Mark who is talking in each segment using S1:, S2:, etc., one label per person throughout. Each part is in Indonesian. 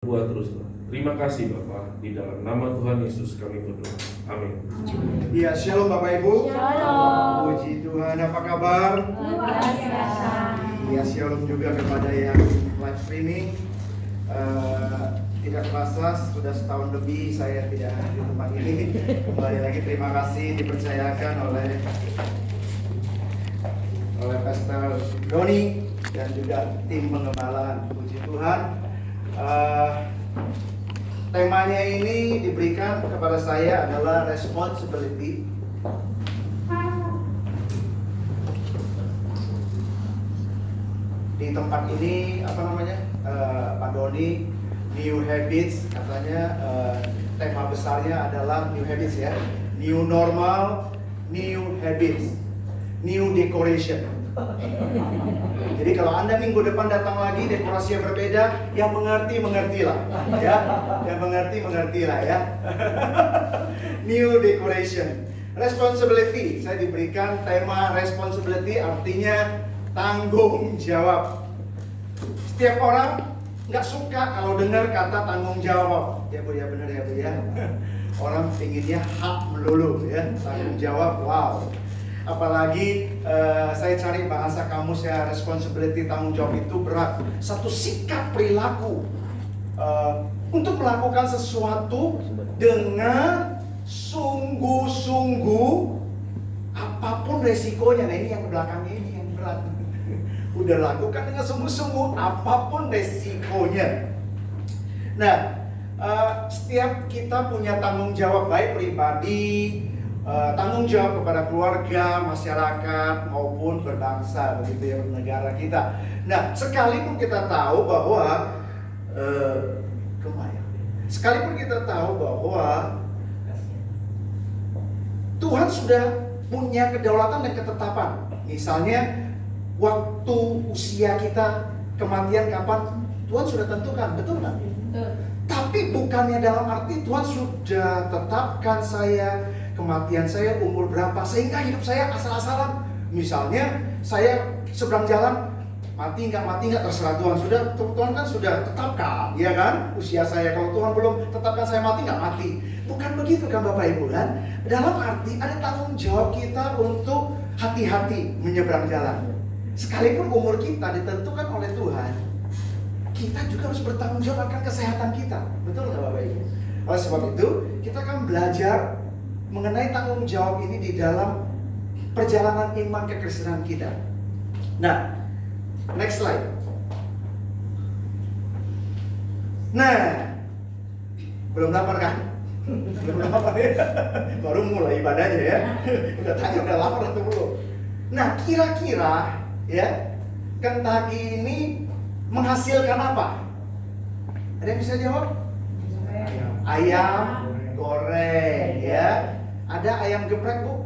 S1: Buat terus. Terima kasih Bapak, di dalam nama Tuhan Yesus kami berdoa. Amin.
S2: Ya, shalom Bapak Ibu.
S3: Shalom.
S2: Puji Tuhan, apa kabar?
S3: Luar biasa.
S2: Ya, shalom juga kepada yang live streaming. Tidak terasa sudah setahun lebih saya tidak ada di tempat ini. Kembali lagi terima kasih dipercayakan oleh Pastor Doni dan juga tim pengembalaan. Puji Tuhan. Temanya ini diberikan kepada saya adalah responsibility. Di tempat ini apa namanya, Pak Doni, new habits katanya. Tema besarnya adalah new habits ya, new normal, new habits, new decoration. Jadi kalau Anda minggu depan datang lagi dekorasinya berbeda, yang mengertilah ya, yang mengertilah ya. New decoration, responsibility. Saya diberikan tema responsibility, artinya tanggung jawab. Setiap orang nggak suka kalau dengar kata tanggung jawab. Ya Bu, ya benar ya Bu ya. Orang pinginnya hak melulu ya, tanggung jawab. Wow. Apalagi saya cari bahasa kamus ya, responsibility, tanggung jawab itu berat. Satu sikap perilaku untuk melakukan sesuatu dengan sungguh-sungguh apapun resikonya. Nah ini yang belakangnya ini yang berat. Udah lakukan dengan sungguh-sungguh apapun resikonya. Nah, setiap kita punya tanggung jawab, baik pribadi, tanggung jawab kepada keluarga, masyarakat maupun berbangsa, begitu ya, negara kita. Nah, sekalipun kita tahu bahwa Tuhan sudah punya kedaulatan dan ketetapan. Misalnya waktu usia kita, kematian kapan, Tuhan sudah tentukan, betul nggak? Tapi bukannya dalam arti Tuhan sudah tetapkan saya, kematian saya umur berapa, sehingga hidup saya asal-asalan. Misalnya saya seberang jalan, mati nggak terserah Tuhan. Tuhan kan sudah tetapkan, ya kan? Usia saya, kalau Tuhan belum tetapkan saya mati, nggak mati. Bukan begitu kan Bapak Ibu kan? Dalam arti ada tanggung jawab kita untuk hati-hati menyeberang jalan. Sekalipun umur kita ditentukan oleh Tuhan, kita juga harus bertanggung jawab akan kesehatan kita. Betul nggak Bapak Ibu? Oleh sebab itu, kita akan belajar mengenai tanggung jawab ini di dalam perjalanan iman kekristenan kita. Nah, next slide. Nah, belum lapar kan? Belum lapar ya? Baru mulai ibadahnya ya. Udah tanya udah lapar atau belum? Nah, kira-kira ya, Kentucky ini menghasilkan apa? Ada yang bisa jawab? Ayam goreng ya. Ada ayam geprek Bu?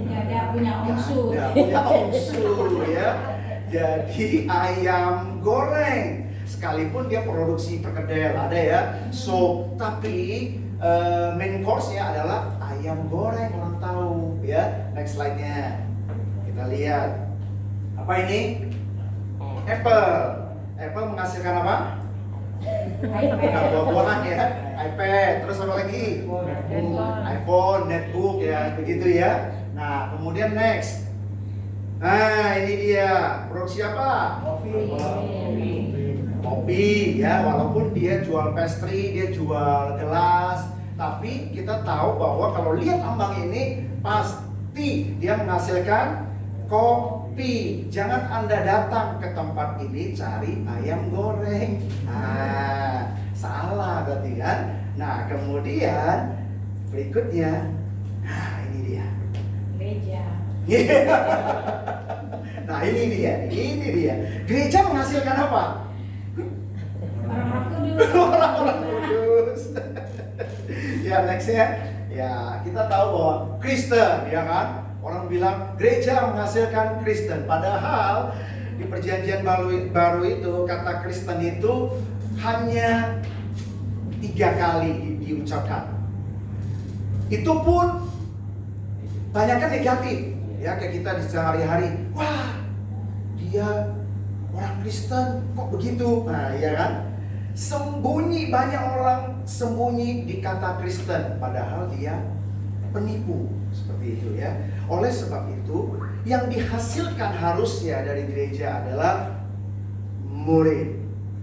S3: Ada punya ongsu.
S2: Ada punya ongsu ya. Jadi ayam goreng, sekalipun dia produksi perkedel ada ya. So tapi main course-nya adalah ayam goreng, orang tahu ya. Next slide-nya kita lihat. Apa ini? Apple. Apple menghasilkan apa? Buah-buahan ya, iPad, terus apa lagi? iPhone, netbook ya, begitu ya. Nah, kemudian next. Nah, ini dia. Produksi apa? Kopi ya, walaupun dia jual pastry, dia jual gelas, tapi kita tahu bahwa kalau lihat ambang ini pasti dia menghasilkan kopi. Jangan Anda datang ke tempat ini cari ayam goreng. Nah, salah berarti kan? Nah, kemudian berikutnya, nah ini dia.
S3: Gereja.
S2: Nah, ini dia. Gereja menghasilkan apa?
S3: Orang-orang kudus.
S2: Orang-orang kudus. Ya, next-nya. Ya, kita tahu bahwa Kristen, ya kan? Orang bilang gereja menghasilkan Kristen. Padahal di perjanjian baru itu kata Kristen itu hanya 3 kali diucapkan. Itu pun banyak kan negatif. Ya kayak kita di sehari-hari. Wah, dia orang Kristen kok begitu. Nah, iya kan? Sembunyi, banyak orang sembunyi di kata Kristen, padahal dia penipu, seperti itu ya. Oleh sebab itu, yang dihasilkan harusnya dari gereja adalah murid.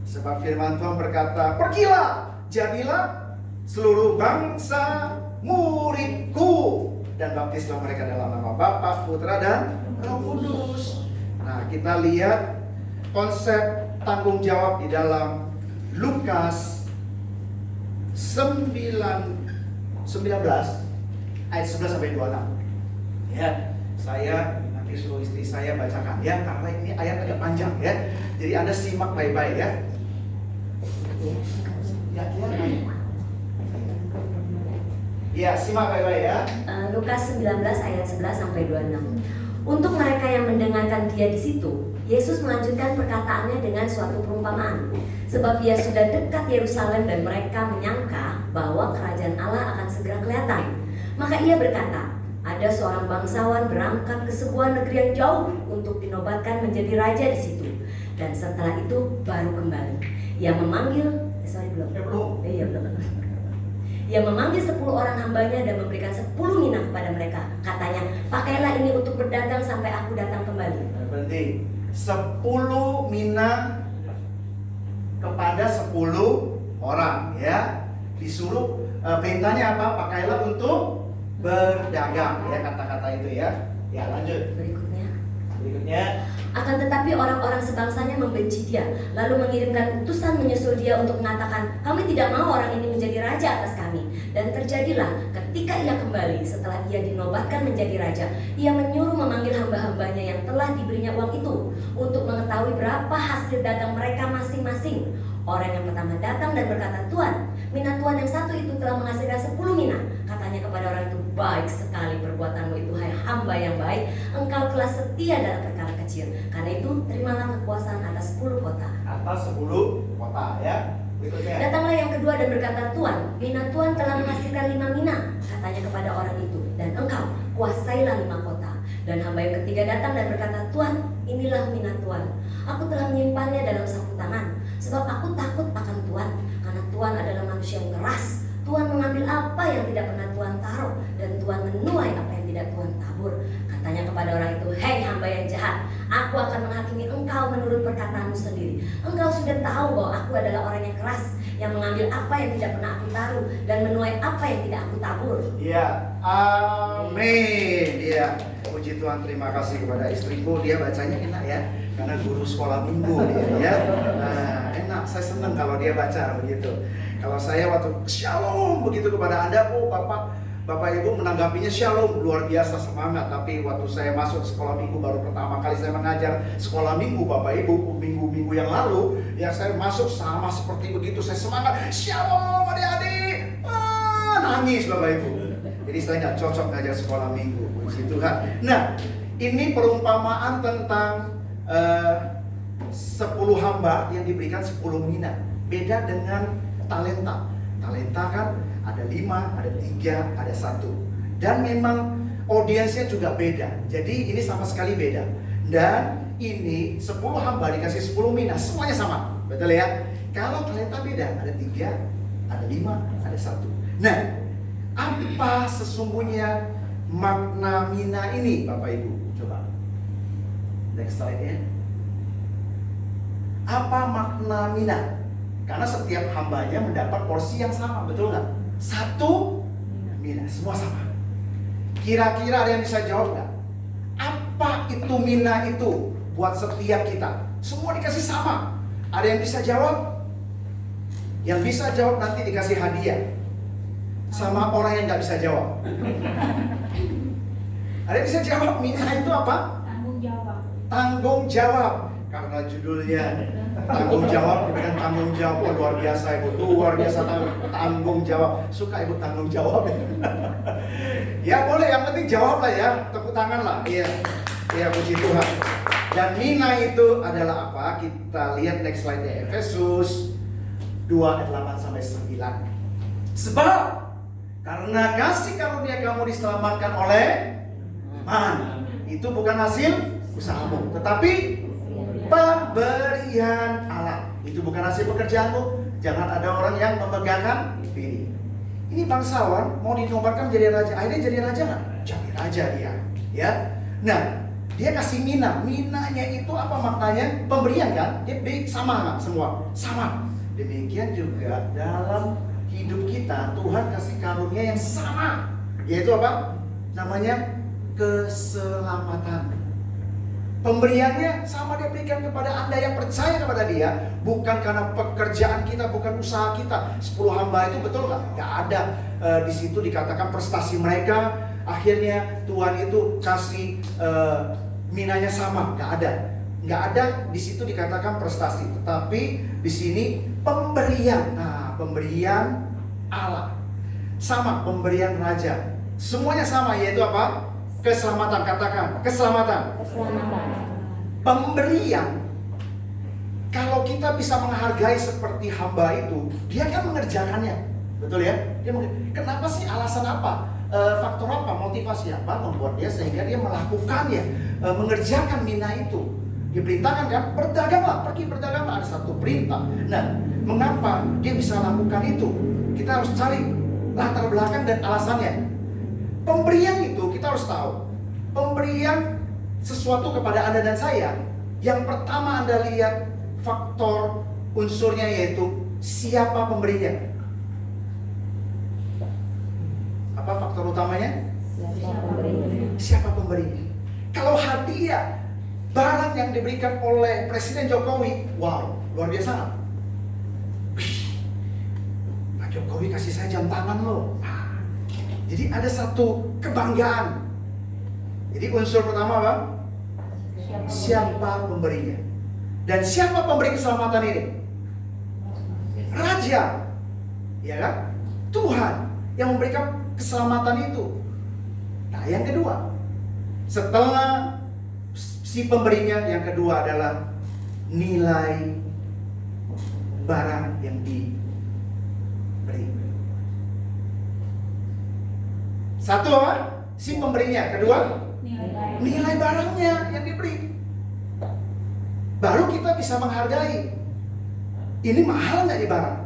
S2: Sebab firman Tuhan berkata, pergilah, jadilah seluruh bangsa muridku, dan baptislah mereka dalam nama Bapa, Putra, dan Roh Kudus. Nah, kita lihat konsep tanggung jawab di dalam Lukas 19 ayat 11 sampai 26. Ya, saya nanti suruh istri saya bacakan ya, karena ini ayat agak panjang ya. Jadi Anda simak baik-baik ya. Ya, simak baik-baik ya.
S4: Lukas 19 ayat 11 sampai 26. Untuk mereka yang mendengarkan dia di situ, Yesus melanjutkan perkataannya dengan suatu perumpamaan. Sebab ia sudah dekat Yerusalem dan mereka menyangka bahwa kerajaan Allah akan segera kelihatan. Maka ia berkata, ada seorang bangsawan berangkat ke sebuah negeri yang jauh untuk dinobatkan menjadi raja di situ. Dan setelah itu baru kembali. Ia memanggil, Ia memanggil 10 orang hambanya dan memberikan 10 mina kepada mereka. Katanya, pakailah ini untuk berdagang sampai aku datang kembali.
S2: Berarti 10 mina kepada 10 orang ya. Disuruh perintahnya apa? Pakailah untuk berdagang ya, kata-kata itu ya. Ya, lanjut. Berikutnya.
S4: Akan tetapi orang-orang sebangsanya membenci dia, lalu mengirimkan utusan menyusul dia untuk mengatakan, kami tidak mau orang ini menjadi raja atas kami. Dan terjadilah ketika ia kembali setelah ia dinobatkan menjadi raja, ia menyuruh memanggil hamba-hambanya yang telah diberinya uang itu untuk mengetahui berapa hasil dagang mereka masing-masing. Orang yang pertama datang dan berkata, Tuan, mina Tuan yang satu itu telah menghasilkan 10 mina. Katanya kepada orang itu, baik sekali perbuatanmu itu, hai hamba yang baik. Engkau telah setia dalam perkara kecil. Karena itu, terimalah kekuasaan atas 10 kota.
S2: Atas 10 kota ya. Berikutnya.
S4: Datanglah yang kedua dan berkata, Tuan, mina Tuan telah menghasilkan 5 mina. Katanya kepada orang itu, dan engkau kuasailah 5 kota. Dan hamba yang ketiga datang dan berkata, Tuan, inilah mina Tuan. Aku telah menyimpannya dalam saku tangan. Sebab aku takut akan Tuhan, karena Tuhan adalah manusia yang keras. Tuhan mengambil apa yang tidak pernah Tuhan taruh, dan Tuhan menuai apa yang tidak Tuhan tabur. Katanya kepada orang itu, hei hamba yang jahat, aku akan menghakimi engkau menurut perkataanmu sendiri. Engkau sudah tahu bahwa aku adalah orang yang keras, yang mengambil apa yang tidak pernah aku taruh, dan menuai apa yang tidak aku tabur.
S2: Ya, amin. Ya, puji Tuhan, terima kasih kepada istriku. Dia bacanya enak ya, karena guru sekolah minggu dia ya. Nah, enak, saya senang kalau dia baca begitu. Kalau saya waktu shalom begitu kepada Anda, Bapak Ibu menanggapinya shalom, luar biasa semangat. Tapi waktu saya masuk sekolah minggu, baru pertama kali saya mengajar sekolah minggu, Bapak Ibu, minggu-minggu yang lalu, ya saya masuk sama seperti begitu, saya semangat, shalom adik-adik, nangis Bapak Ibu. Jadi saya nggak cocok ngajar sekolah minggu, puji Tuhan. Nah, ini perumpamaan tentang 10 hamba yang diberikan 10 mina. Beda dengan talenta. Talenta kan ada 5, ada 3, ada 1. Dan memang audiensnya juga beda. Jadi ini sama sekali beda. Dan ini 10 hamba dikasih 10 mina, semuanya sama. Betul ya? Kalau talenta beda, ada 3, ada 5, ada 1. Nah, apa sesungguhnya makna mina ini, Bapak Ibu? Coba next slide ya. Apa makna mina? Karena setiap hambanya mendapat porsi yang sama, betul nggak? 1 mina, semua sama. Kira-kira ada yang bisa jawab nggak? Apa itu mina itu buat setiap kita? Semua dikasih sama. Ada yang bisa jawab? Yang bisa jawab nanti dikasih hadiah sama orang yang nggak bisa jawab. Ada yang bisa jawab mina itu apa?
S3: Tanggung jawab.
S2: Tanggung jawab. Karena judulnya tanggung jawab, diberikan tanggung jawab. Oh, luar biasa Ibu, luar biasa tanggung jawab. Suka Ibu tanggung jawab ya? Ya boleh, yang penting jawab lah ya, tepuk tangan lah. Iya, ya puji Tuhan. Dan mina itu adalah apa? Kita lihat next slide-nya, Efesus 2 ayat 8 sampai 9. Sebab karena kasih karunia kamu diselamatkan oleh iman. Itu bukan hasil usahamu, tetapi pemberian Allah. Itu bukan hasil pekerjaanmu, Jangan ada orang yang memegangkan ini. Ini bangsawan mau dinobatkan jadi raja. Akhirnya jadi raja nggak? Jadi raja dia. Ya. Nah, dia kasih mina. Minanya itu apa maknanya? Pemberian kan? Dia beri sama nggak semua? Sama. Demikian juga dalam hidup kita Tuhan kasih karunia yang sama. Yaitu apa? Namanya keselamatan. Pemberiannya sama dia berikan kepada Anda yang percaya kepada dia. Bukan karena pekerjaan kita, bukan usaha kita. 10 hamba itu betul nggak? Nggak ada. Di situ dikatakan prestasi mereka. Akhirnya Tuhan itu kasih minanya sama. Nggak ada. Nggak ada di situ dikatakan prestasi. Tetapi di sini pemberian. Nah, pemberian Allah. Sama pemberian raja. Semuanya sama, yaitu apa? Keselamatan. Katakan keselamatan.
S3: Keselamatan.
S2: Pemberian. Kalau kita bisa menghargai seperti hamba itu, dia kan mengerjakannya. Betul ya? Kenapa sih? Alasan apa? Faktor apa? Motivasi apa membuat dia sehingga dia melakukannya, mengerjakan mina itu. Diperintahkan kan? Berdaganglah, pergi berdaganglah. Ada satu perintah. Nah, mengapa dia bisa lakukan itu? Kita harus cari latar belakang dan alasannya. Pemberian itu kita harus tahu. Pemberian sesuatu kepada Anda dan saya. Yang pertama Anda lihat faktor unsurnya yaitu siapa pemberinya. Apa faktor utamanya? Siapa pemberinya? Kalau hadiah barang yang diberikan oleh Presiden Jokowi, wow, luar biasa. Pak Jokowi kasih saya jam tangan loh. Jadi ada satu kebanggaan. Jadi unsur pertama apa? Siapa pemberinya? Dan siapa pemberi keselamatan ini? Raja. Ya kan? Tuhan yang memberikan keselamatan itu. Nah, yang kedua, setelah si pemberinya, yang kedua adalah nilai barang yang diberi. Satu apa? Si pemberinya. Kedua, nilai barangnya yang diberi. Baru kita bisa menghargai. Ini mahal nggak di barang?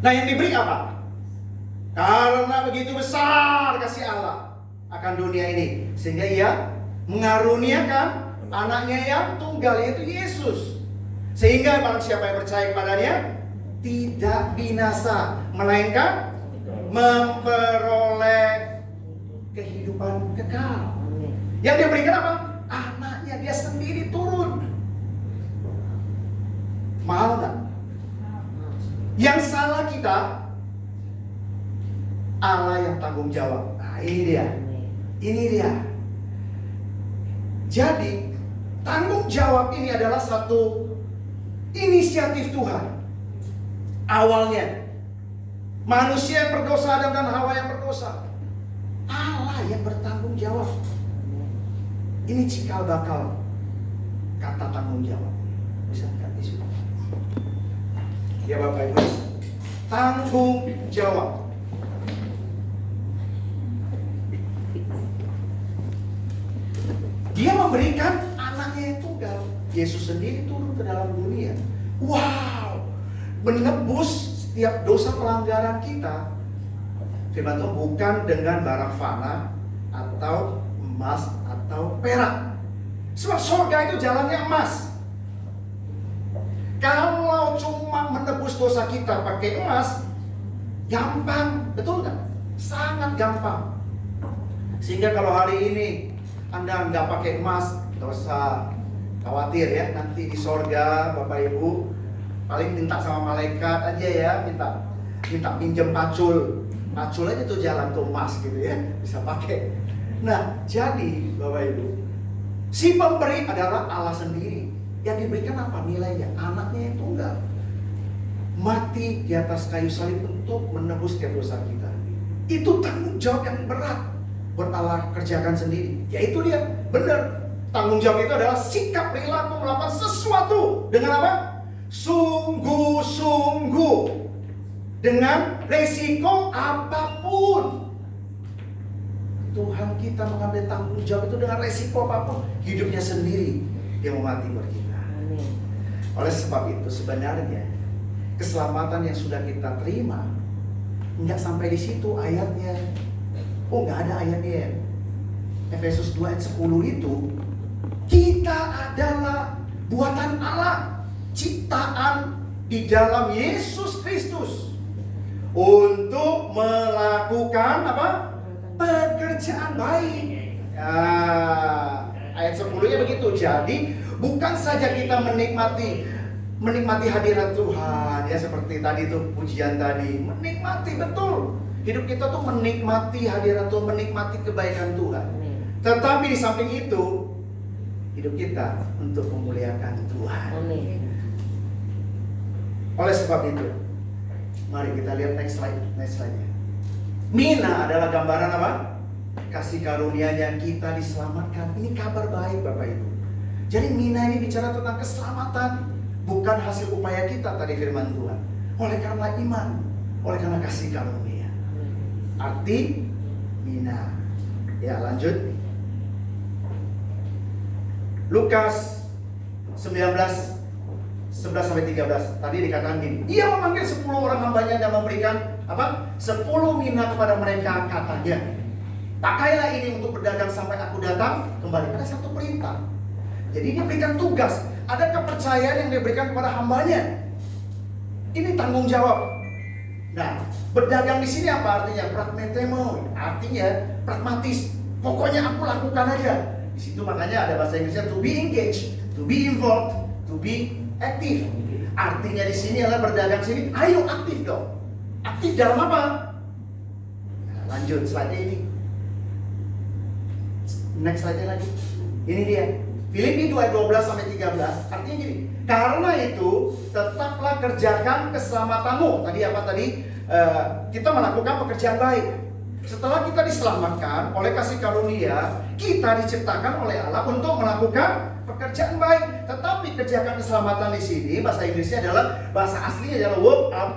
S2: Nah, yang diberi apa? Karena begitu besar kasih Allah akan dunia ini, sehingga Ia mengaruniakan anaknya yang tunggal, yaitu Yesus. Sehingga barang siapa yang percaya kepadanya tidak binasa, melainkan memperoleh kehidupan kekal. Yang dia berikan apa? Anaknya dia sendiri turun. Mahal nggak? Yang salah kita, Allah yang tanggung jawab. Nah, ini dia. Ini dia. Jadi tanggung jawab ini adalah satu inisiatif Tuhan. Awalnya manusia yang berdosa, Adam dan Hawa yang berdosa. Allah yang bertanggung jawab. Ini cikal bakal kata tanggung jawab. Bisa nggak isu? Ya Bapak Ibu, tanggung jawab. Dia memberikan anaknya yang tunggal. Yesus sendiri turun ke dalam dunia. Wow, menebus setiap dosa pelanggaran kita. Firman Tuhan bukan dengan barang fana atau emas atau perak. Sebab surga itu jalannya emas. Kalau cuma menebus dosa kita pakai emas, gampang, betul nggak? Sangat gampang. Sehingga kalau hari ini Anda nggak pakai emas, nggak usah khawatir ya. Nanti di sorga Bapak Ibu paling minta sama malaikat aja ya, minta pinjem pacul aja tuh jalan tuh emas gitu ya, bisa pakai. Nah, jadi Bapak Ibu, si pemberi adalah Allah sendiri. Yang diberikan apa nilainya? Anaknya yang tunggal mati di atas kayu salib untuk menebus setiap dosa kita. Itu tanggung jawab yang berat buat Allah kerjakan sendiri. Yaitu dia, benar. Tanggung jawab itu adalah sikap perilaku melakukan sesuatu dengan apa? Sungguh-sungguh, dengan resiko apapun. Tuhan kita mengambil tanggung jawab itu dengan resiko apapun. Hidupnya sendiri, dia mau mati buat kita. Oleh sebab itu sebenarnya keselamatan yang sudah kita terima. Nggak sampai di situ ayatnya. Oh, nggak ada ayatnya. Efesus 2 ayat 10 itu, kita adalah buatan Allah, ciptaan di dalam Yesus Kristus untuk melakukan apa? Pekerjaan baik. Ayat 10-nya begitu. Jadi bukan saja kita menikmati hadirat Tuhan, ya seperti tadi tuh pujian tadi, menikmati betul. Hidup kita tuh menikmati hadirat Tuhan, menikmati kebaikan Tuhan. Tetapi di samping itu, hidup kita untuk memuliakan Tuhan. Oleh sebab itu, mari kita lihat next slide-nya. Mina adalah gambaran apa? Kasih karunia-Nya kita diselamatkan. Ini kabar baik Bapak Ibu. Jadi Mina ini bicara tentang keselamatan, bukan hasil upaya kita tadi firman Tuhan. Oleh karena iman, oleh karena kasih karunia. Arti Mina. Ya, lanjut. Lukas 19 11-13. Tadi dikatakan gini, Ia memanggil 10 orang hambanya dan memberikan apa? 10 mina kepada mereka, katanya, pakailah ini untuk berdagang sampai aku datang kembali. Ada satu perintah. Jadi dia berikan tugas. Ada kepercayaan yang diberikan kepada hambanya. Ini tanggung jawab. Nah, berdagang di sini apa artinya? Pragmatemo, artinya pragmatis. Pokoknya aku lakukan aja. Di situ makanya ada bahasa Inggrisnya to be engaged, to be involved, to be aktif. Artinya di sini adalah berdagang sini, ayo aktif dong. Aktif dalam apa? Nah, lanjut slide ini. Next slide lagi. Ini dia. Filipi 2 ayat 12-13. Artinya gini. Karena itu tetaplah kerjakan keselamatanmu. Tadi apa tadi? Kita melakukan pekerjaan baik. Setelah kita diselamatkan oleh kasih karunia, kita diciptakan oleh Allah untuk melakukan pekerjaan baik. Tetapi kerjakan keselamatan di sini bahasa Inggrisnya adalah, bahasa aslinya adalah work out,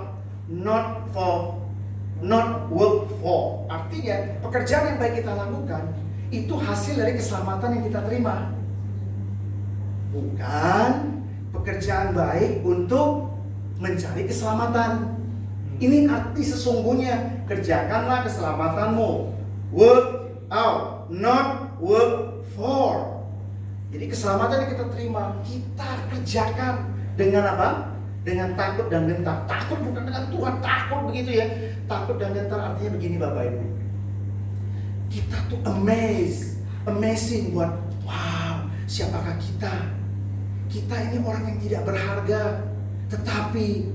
S2: not work for. Artinya pekerjaan yang baik kita lakukan itu hasil dari keselamatan yang kita terima. Bukan pekerjaan baik untuk mencari keselamatan. Ini arti sesungguhnya, kerjakanlah keselamatanmu. Work out, not work for. Jadi keselamatan yang kita terima, kita kerjakan dengan apa? Dengan takut dan gentar. Takut bukan dengan Tuhan, takut begitu ya. Takut dan gentar artinya begini Bapak Ibu. Kita tuh amazing buat, wow, siapakah kita? Kita ini orang yang tidak berharga, tetapi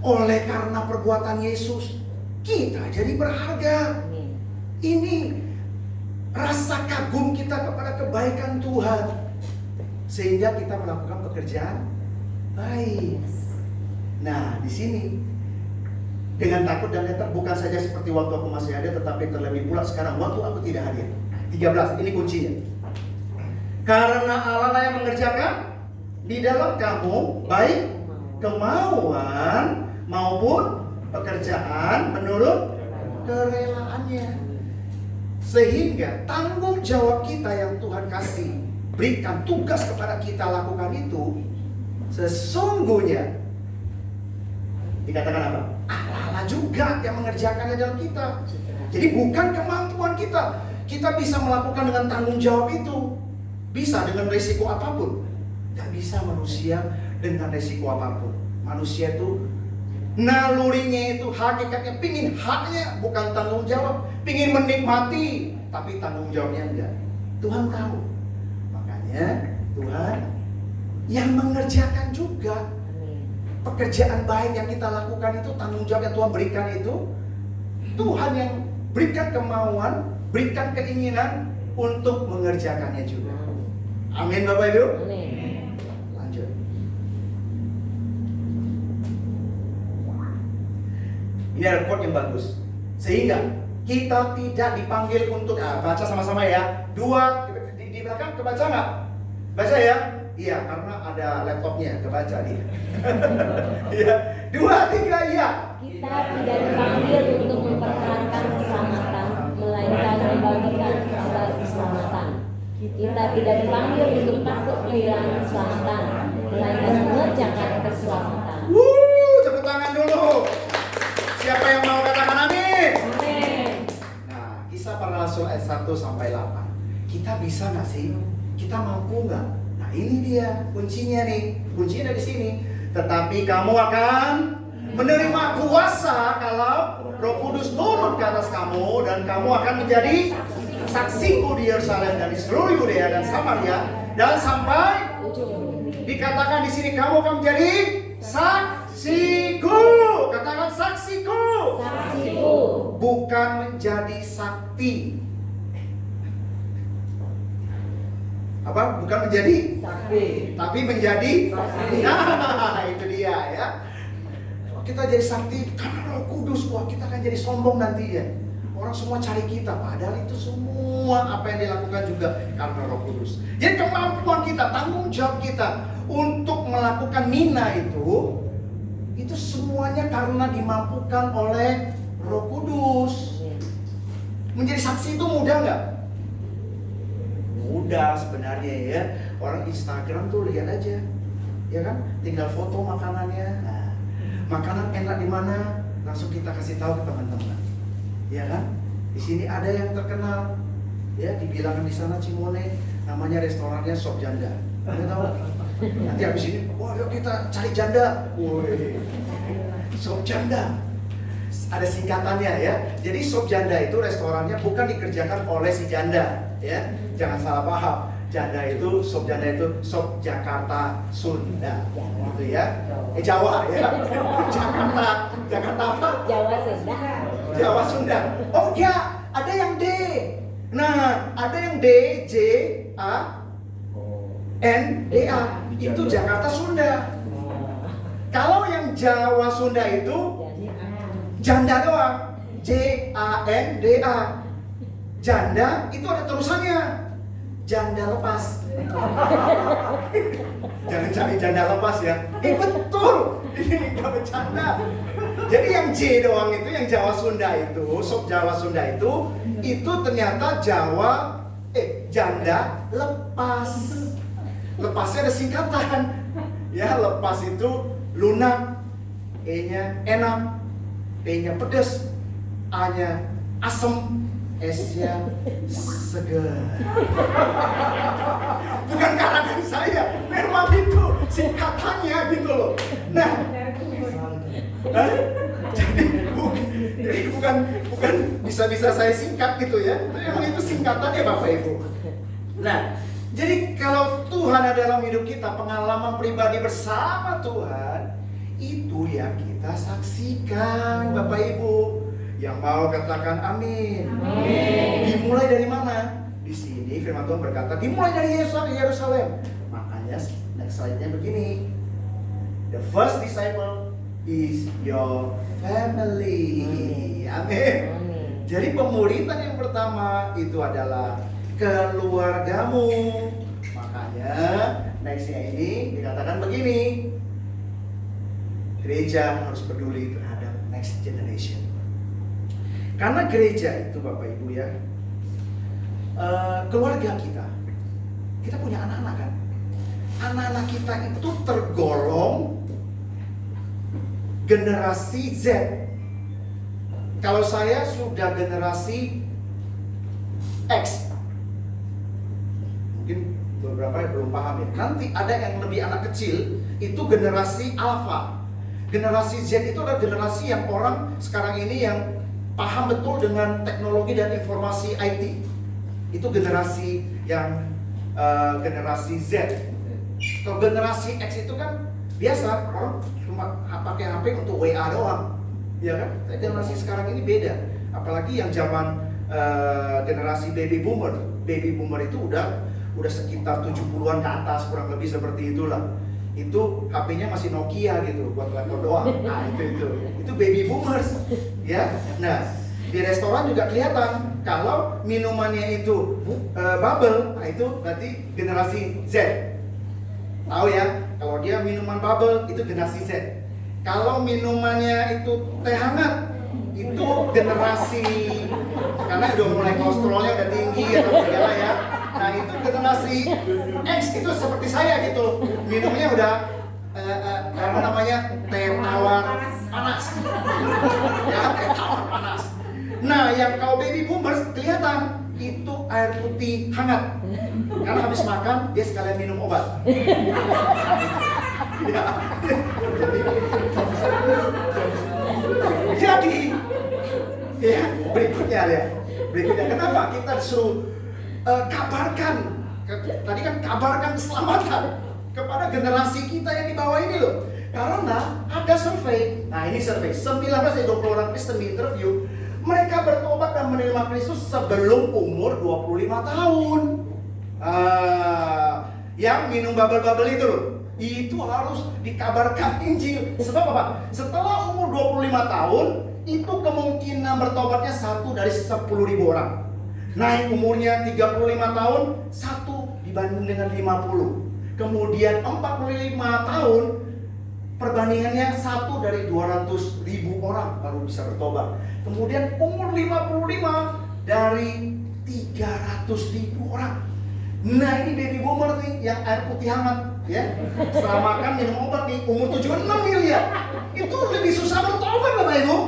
S2: oleh karena perbuatan Yesus, kita jadi berharga. Ini rasa kagum kita kepada kebaikan Tuhan, sehingga kita melakukan pekerjaan baik. Nah, di sini dengan takut dan gentar bukan saja seperti waktu aku masih ada, tetapi terlebih pula sekarang waktu aku tidak hadir. 13, ini kuncinya. Karena Allah lah yang mengerjakan di dalam kamu baik kemauan maupun pekerjaan menurut kerelaannya. Sehingga tanggung jawab kita yang Tuhan kasih, berikan tugas kepada kita lakukan itu, sesungguhnya dikatakan apa? Allah juga yang mengerjakannya dalam kita. Jadi bukan kemampuan kita. Kita bisa melakukan dengan tanggung jawab itu. Bisa dengan resiko apapun. Gak bisa manusia dengan resiko apapun. Manusia itu nalurinya itu, hakikatnya pingin haknya, bukan tanggung jawab. Pingin menikmati, tapi tanggung jawabnya enggak. Tuhan tahu. Makanya Tuhan yang mengerjakan juga. Pekerjaan baik yang kita lakukan itu, tanggung jawab yang Tuhan berikan itu, Tuhan yang berikan kemauan, berikan keinginan untuk mengerjakannya juga. Amin Bapak Ibu. Lanjut. Ini ada quote yang bagus. Sehingga kita tidak dipanggil untuk baca sama-sama ya. Dua di belakang kebaca nggak? Baca ya. Iya, karena ada laptopnya, kebaca dia. Iya. 2, 3, iya.
S4: Kita tidak dipanggil untuk mempertahankan keselamatan, melainkan membagikan kabar keselamatan. Kita tidak dipanggil untuk takut kehilangan keselamatan, melainkan mengerjakan keselamatan.
S2: Tepuk tangan sampai 8. Kita bisa nggak sih? Kita mampu nggak? Nah ini dia kuncinya nih. Kuncinya di sini. Tetapi kamu akan menerima kuasa kalau Roh Kudus turun ke atas kamu, dan kamu akan menjadi saksiku di Yerusalem dan di seluruh Yudea dan Samaria dan sampai dikatakan di sini kamu akan menjadi saksiku. Katakan saksiku.
S4: Saksiku.
S2: Bukan menjadi sakti. Apa? Bukan menjadi
S4: Sakti.
S2: tapi menjadi
S4: Saksi.
S2: Nah, itu dia ya. Kita jadi sakti karena Roh Kudus. Wah, kita akan jadi sombong nanti ya. Orang semua cari kita, padahal itu semua apa yang dilakukan juga karena Roh Kudus. Jadi kemampuan kita, tanggung jawab kita untuk melakukan mina itu semuanya karena dimampukan oleh Roh Kudus. Menjadi saksi itu mudah nggak? Mudah sebenarnya ya. Orang Instagram tuh lihat aja, ya kan? Tinggal foto makanannya. Nah, makanan enak di mana, langsung kita kasih tahu ke teman-teman, ya kan? Di sini ada yang terkenal, ya dibilang di sana Cimone, namanya restorannya Sop Janda. Anda tahu? Nanti habis ini, wah yuk kita cari janda. Woi, Sop Janda. Ada singkatannya ya. Jadi Sop Janda itu restorannya bukan dikerjakan oleh si janda, ya. Jangan salah paham. Janda itu, Sop Janda itu Sop Jakarta Sunda, gitu ya. Jawa ya. Jakarta apa?
S4: Jawa Sunda.
S2: Jawa Sunda. Oh ya, ada yang D. Nah, ada yang D, J, A, N, D, A. Itu Jakarta Sunda. Kalau yang Jawa Sunda itu janda doang. J, A, N, D, A. Janda itu ada terusannya. Janda lepas. Jangan cari janda lepas ya. Betul. Ini nggak bercanda. Jadi yang J doang itu, yang Jawa Sunda itu, Sop Jawa Sunda itu ternyata janda lepas. Lepasnya ada singkatan. Ya, lepas itu lunak, E-nya enak, P-nya pedas, A-nya asem, S-nya segar. Bukan karangan saya, memang itu singkatannya gitu loh. Nah, jadi bukan bisa-bisa saya singkat gitu ya. Memang itu singkatannya Bapak Ibu. Nah, jadi kalau Tuhan ada dalam hidup kita, pengalaman pribadi bersama Tuhan, itu yang kita saksikan Bapak Ibu. Yang mau katakan amin.
S4: Amin.
S2: Dimulai dari mana? Di sini firman Tuhan berkata dimulai dari Yerusalem. Makanya next slide-nya begini. The first disciple is your family. Amin. Jadi pemuridan yang pertama itu adalah keluargamu. Makanya nextnya ini dikatakan begini. Gereja harus peduli terhadap next generation. Karena gereja itu Bapak Ibu ya, keluarga kita punya anak-anak kan. Anak-anak kita itu tergolong generasi Z. Kalau saya sudah generasi X. Mungkin beberapa yang belum paham ya. Nanti ada yang lebih anak kecil, itu generasi Alpha. Generasi Z itu adalah generasi yang orang sekarang ini yang paham betul dengan teknologi dan informasi IT. Itu generasi yang generasi Z. Kalau generasi X itu kan biasa, orang cuma pakai HP untuk WA doang, ya kan? Generasi sekarang ini beda. Apalagi yang zaman generasi baby boomer. Baby boomer itu udah sekitar 70-an ke atas, kurang lebih seperti itulah. Itu HP-nya masih Nokia gitu, buat laptop doang. Nah, itu baby boomers, ya. Nah, di restoran juga kelihatan kalau minumannya itu bubble, nah itu berarti generasi Z. Tahu ya, kalau dia minuman bubble itu generasi Z. Kalau minumannya itu teh hangat, itu generasi, karena udah mulai kolesterolnya udah tinggi atau segala ya. Nah itu generasi X itu seperti saya gitu, minumnya udah apa namanya, teh tawar panas, ya teh tawar panas. Nah yang kalau baby boomers kelihatan itu air putih hangat. Karena habis makan dia sekalian minum obat. Ya. Jadi, ya berikutnya ya. Berikutnya kenapa kita disuruh kabarkan? Tadi kan kabarkan keselamatan kepada generasi kita yang di bawah ini loh. Karena ada survei. Nah ini survei 19 dari 20 orang Kristen di interview. Mereka bertobat dan menerima Kristus sebelum umur 25 tahun. Yang minum bubble-bubble itu loh, itu harus dikabarkan Injil. Sebab apa? Setelah umur 25 tahun, itu kemungkinan bertobatnya 1 dari 10.000 orang. Naik umurnya 35 tahun, 1 dibanding dengan 50. Kemudian 45 tahun, perbandingannya 1 dari 200.000 orang baru bisa bertobat. Kemudian umur 55 dari 300.000 orang. Nah ini baby boomer nih yang air putih hangat ya. Setelah makan minum obat nih umur 76 miliar. Itu lebih susah bertobat Bapak Ibu.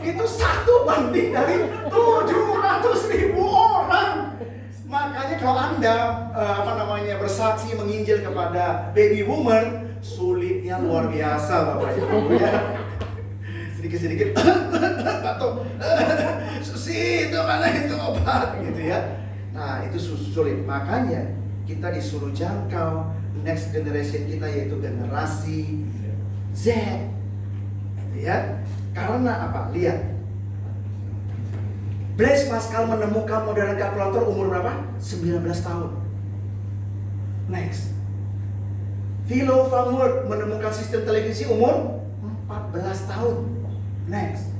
S2: Itu 1 banding dari 700.000 orang. Makanya kalau Anda bersaksi menginjil kepada baby boomer, sulitnya luar biasa Bapak Ibu ya. Sedikit-sedikit batuk. Susi itu mana itu obat gitu ya. Nah itu sulit. Makanya kita disuruh jangkau next generation kita, yaitu generasi Z gitu ya. Karena apa? Lihat, Blaise Pascal menemukan modern kalkulator umur berapa? 19 tahun. Next, Philo Van Wert menemukan sistem televisi umur 14 tahun. Next,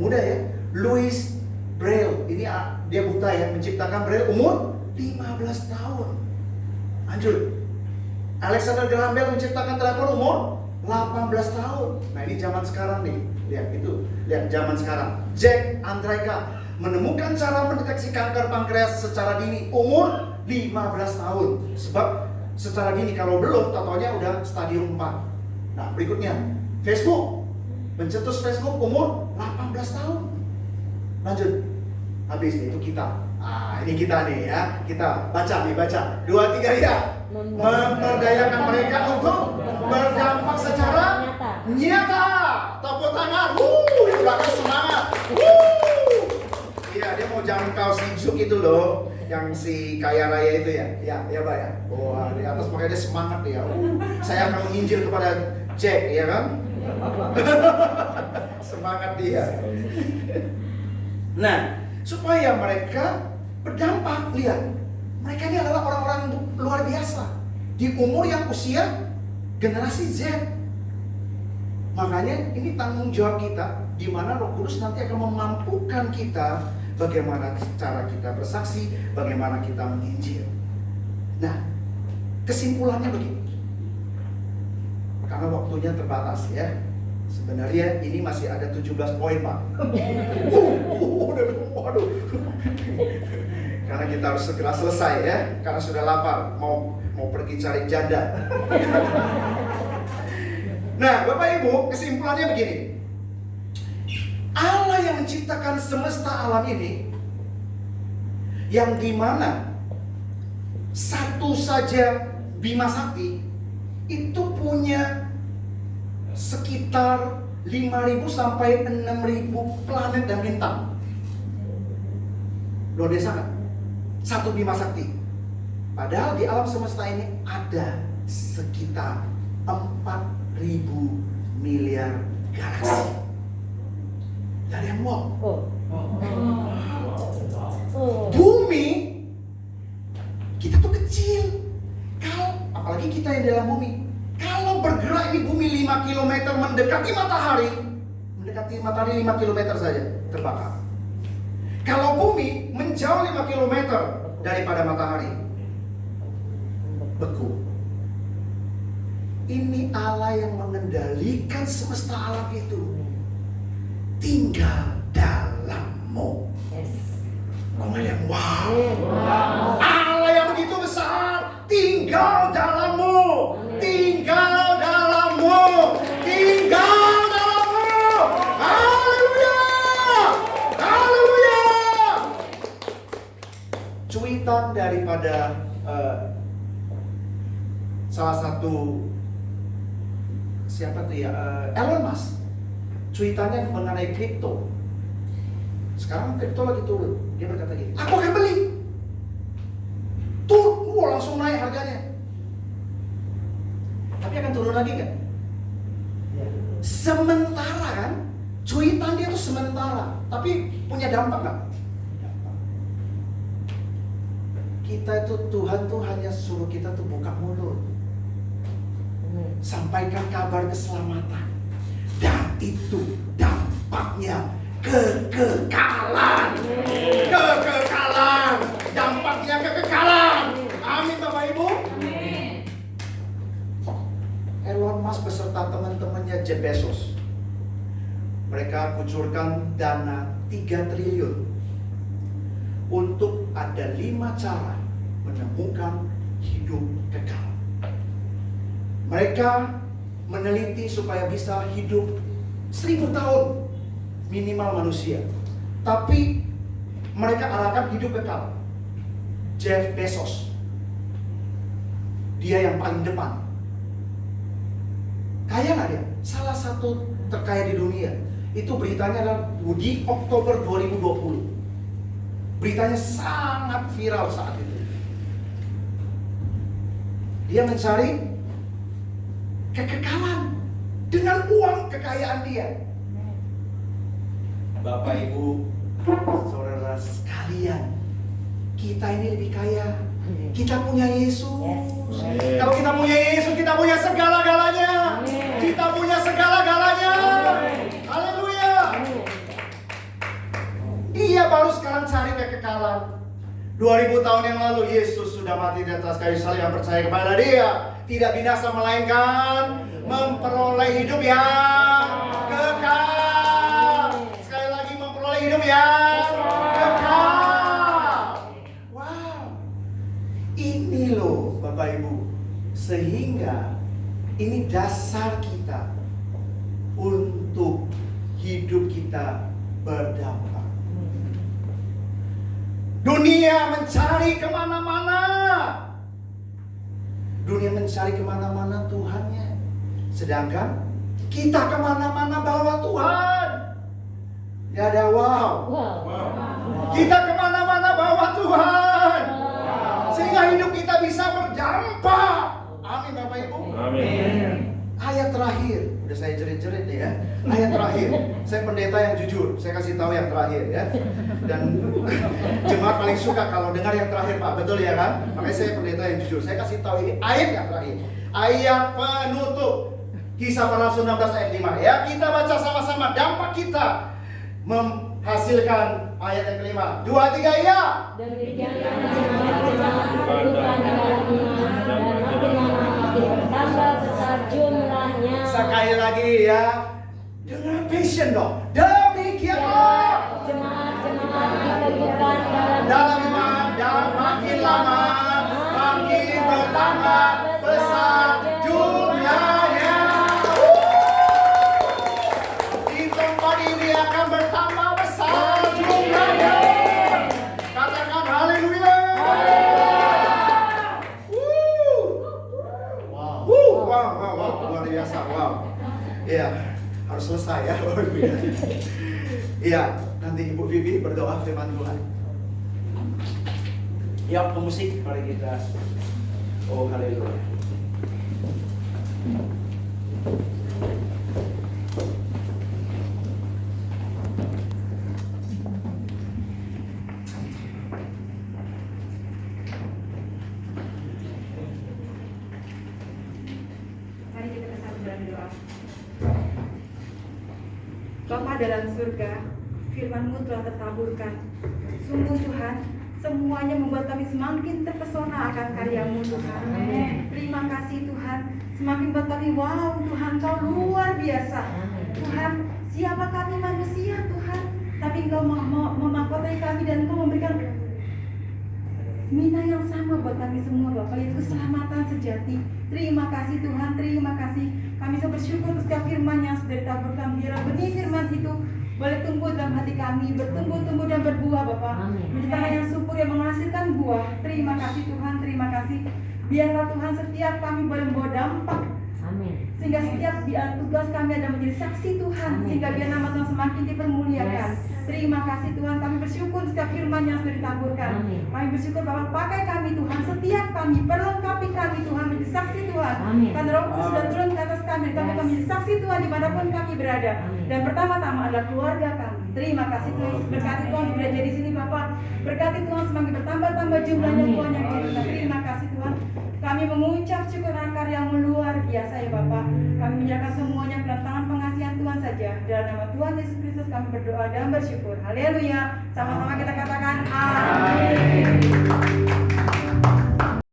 S2: mudah ya. Louis Braille, ini dia buta ya, menciptakan Braille umur 15 tahun. Lanjut, Alexander Graham Bell menciptakan telepon umur 18 tahun. Nah ini zaman sekarang nih, lihat zaman sekarang. Jack Andreka menemukan cara mendeteksi kanker pankreas secara dini umur 15 tahun. Sebab secara dini, kalau belum, tatonya udah stadium 4. Nah berikutnya, Facebook, mencetus Facebook umur 18 tahun. Lanjut, habis nih, itu kita. Ini kita nih ya, kita baca. 2, 3 ya. Memperdayakan mereka untuk berdampak secara nyata. Tepuk tangan. Yang belakang semangat. Iya, dia mau jangkau si Juk itu loh, yang si kaya raya itu ya. Ya Pak ya. Wah, di atas makanya dia semangat ya. Saya akan menginjil kepada Jack, ya kan? Semangat dia. Nah, supaya mereka berdampak, lihat, mereka ini adalah orang-orang luar biasa di umur yang usia generasi Z. Makanya ini tanggung jawab kita, di mana Roh Kudus nanti akan memampukan kita bagaimana cara kita bersaksi, bagaimana kita menginjil. Nah, kesimpulannya begini, karena waktunya terbatas ya. Sebenarnya ini masih ada 17 poin Pak. Waduh. Karena kita harus segera selesai ya, karena sudah lapar, mau pergi cari janda. Nah Bapak Ibu, kesimpulannya begini, Allah yang menciptakan semesta alam ini, yang dimana satu saja Bima Sakti itu punya sekitar 5.000 sampai 6.000 planet dan bintang. Luar biasa kan? Satu Bima Sakti. Padahal di alam semesta ini ada sekitar 4.000 miliar galaksi. Dari yang wow. Bumi kita tuh kecil. Kalau apalagi kita yang di dalam bumi, kalau bergerak di bumi 5 km mendekati matahari 5 km saja terbakar. Kalau bumi menjauh 5 km daripada matahari, beku. Ini Allah yang mengendalikan semesta alam itu, tinggal dalammu. Kemudian wow, Allah yang begitu besar tinggal dalammu, tinggal dalammu, tinggal dalammu. Haleluya, haleluya. daripada salah satu siapa tuh ya, Elon Musk, cuitannya mengenai kripto. Sekarang kripto lagi turun. Dia berkata gini, aku akan beli. Langsung naik harganya. Tapi akan turun lagi nggak? Sementara kan, cuitan dia tuh sementara, tapi punya dampak nggak? Kita itu, Tuhan tuh hanya suruh kita tuh buka mulut, sampaikan kabar keselamatan, dan itu dampaknya kekekalan. Kekekalan, dampaknya kekekalan. Amin Bapak Ibu.
S3: Amin.
S2: Elon Musk beserta teman-temannya Jeff Bezos, mereka kucurkan dana 3 triliun untuk ada 5 cara menemukan hidup kekal. Mereka meneliti supaya bisa hidup 1000 tahun minimal manusia, tapi mereka arahkan hidup kekal. Jeff Bezos, dia yang paling depan. Kaya nggak dia? Salah satu terkaya di dunia. Itu beritanya adalah di Oktober 2020. Beritanya sangat viral saat itu. Dia mencari kekekalan dengan uang kekayaan dia. Bapak Ibu, saudara sekalian, kita ini lebih kaya. Kita punya Yesus.
S3: Yes.
S2: Kalau kita punya Yesus, kita punya segala-galanya.
S3: Amin.
S2: Kita punya segala-galanya. Haleluya. Dia baru sekarang cari kekekalan. 2000 tahun yang lalu Yesus sudah mati di atas kayu salib. Yang percaya kepada Dia tidak binasa melainkan memperoleh hidup yang kekal. Sekali lagi, memperoleh hidup yang kekal. Ini loh Bapak Ibu, sehingga ini dasar kita untuk hidup kita berdampak. Dunia mencari kemana-mana. Dunia mencari kemana-mana Tuhannya, sedangkan kita kemana-mana bawa Tuhan. Ya ada wow. Kita kemana-mana bawa Tuhan, sehingga hidup kita bisa berdampak. Amin Bapak Ibu.
S1: Amin.
S2: Ayat terakhir, udah saya jerit-jerit nih ya. Ayat terakhir, saya pendeta yang jujur, saya kasih tahu yang terakhir ya. Dan jemaat paling suka kalau dengar yang terakhir Pak, betul ya kan? Makanya saya pendeta yang jujur, saya kasih tahu ini ayat yang terakhir, ayat penutup. Kisah Para Rasul 16 ayat 5 ya. Kita baca sama-sama, dampak kita menghasilkan ayat yang kelima. 2, 3 ya.
S3: Demikianlah jemaat bukan dalam iman dan makin lama makin bertambah besar jumlahnya.
S2: Sekali lagi ya, dengan passion dong. Demikianlah
S3: Jemaat-jemaat diteguhkan
S2: dalam iman dan makin lama makin bertambah besar jumlahnya. Di tempat ini akan bertambah besar jumlahnya. Katakan haleluya. Wow, luar biasa, wow. Iya, harus selesai ya. Iya, nanti Ibu Vivi berdoa firman Tuhan. Ya, pemusik, mari kita. Oh, haleluya.
S5: Mari kita bersama dalam doa. Bapa dalam surga, firman-Mu telah tertaburkan. Sungguh Tuhan, semuanya membuat kami semakin terpesona akan karya-Mu Tuhan. Terima kasih Tuhan, semakin buat kami, wow Tuhan, Kau luar biasa. Tuhan, siapa kami manusia Tuhan, tapi Engkau memahkotai kami dan Engkau memberikan mina yang sama buat kami semua Bapak, yaitu keselamatan sejati. Terima kasih Tuhan, terima kasih. Kami bersyukur untuk setiap firman yang sudah ditaburkan. Biarlah benih firman itu boleh tumbuh dalam hati kami, bertumbuh-tumbuh dan berbuah Bapak.
S3: Amin.
S5: Menjadi tanah yang subur yang menghasilkan buah. Terima kasih Tuhan, terima kasih. Biarlah Tuhan setiap kami boleh membawa dampak,
S3: Amin.
S5: sehingga setiap tugas kami adalah menjadi saksi Tuhan,
S3: Amin.
S5: sehingga biar nama Tuhan semakin dipermuliakan.
S3: Yes.
S5: Terima kasih Tuhan, kami bersyukur setiap firman yang sudah ditaburkan.
S3: Amin.
S5: Kami bersyukur Bapak, pakai kami Tuhan, setiap kami, perlengkapi kami Tuhan menjadi saksi Tuhan.
S3: Amin.
S5: Karena Roh Kudus sudah turun ke atas kami, kami
S3: Yes.
S5: menjadi saksi Tuhan dimanapun kami berada.
S3: Amin.
S5: Dan pertama-tama adalah keluarga kami. Terima kasih Tuhan, berkati Tuhan gereja di sini Bapak. Berkati Tuhan semakin bertambah-tambah jumlahnya
S3: Amin.
S5: Tuhan yang kita. Terima kasih Tuhan. Kami mengucap syukur akan karya-Mu luar biasa ya Bapak. Kami menyerahkan semuanya ke dalam tangan pengasihan Tuhan saja. Dalam nama Tuhan Yesus Kristus kami berdoa dan bersyukur. Haleluya. Sama-sama kita katakan amin.